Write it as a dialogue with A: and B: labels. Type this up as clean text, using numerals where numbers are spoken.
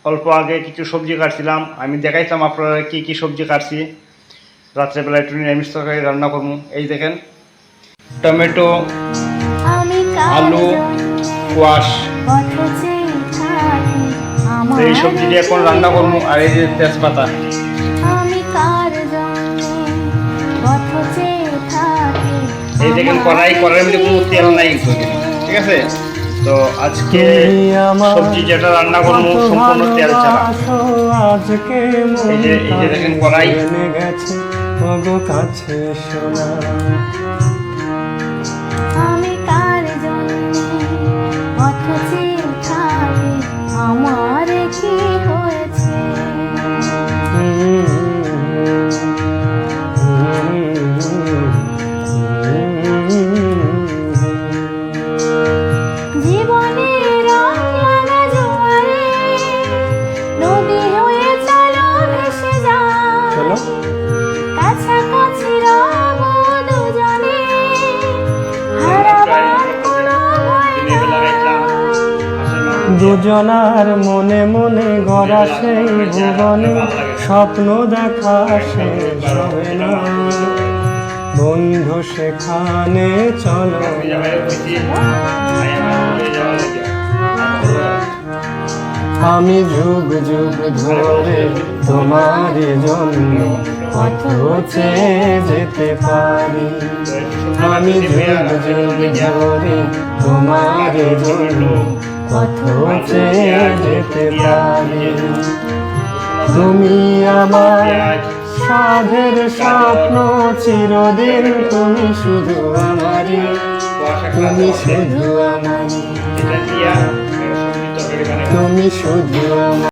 A: অল্প আগে কিছু সবজি কাটছিলাম, আমি দেখাইছিলাম আপনারা কি কি সবজি কাটছি। রাত্রেবেলা একটু নিরামিষ তরকারি রান্না করবো। এই দেখেন টমেটো, আলু, কোয়াশ, এই সবজিটি এখন রান্না করবো। আর এই যে তেজপাতা, এই দেখেন কড়াইয়ের মধ্যে কোনো তেল নাই, ঠিক আছে। তো আজকে সবজি যেটা রান্না করবো সম্পূর্ণ তেল ছাড়া। এই যে দেখেন কড়াই,
B: আমি কার জন্য পথ চেয়ে থাকি, আমার কি হয়েছে? জীবনের রাঙা জোয়ারে নদী হয়ে চলো ভেসে যাও, কাছাকাছি রব দুজনে, হারাবার কোনো ভয় নাই।
C: দুজনার মনে মনে গড়া সেই ভুবনে স্বপ্ন দেখা শেষ হবে না। বন্ধু সেখানে চলো, আমি যুগ যুগ ধরে তোমার জন্য পথ চেয়ে যেতে পারি। আমি যুগ যুগ ধরে তোমার জন্য পথ চেয়ে যেতে পারি। তুমি আমার সাধের স্বপ্ন চিরদিন, তুমি শুধু আমারই, তুমি শুধু আমারই, তুমি শুধু আমার।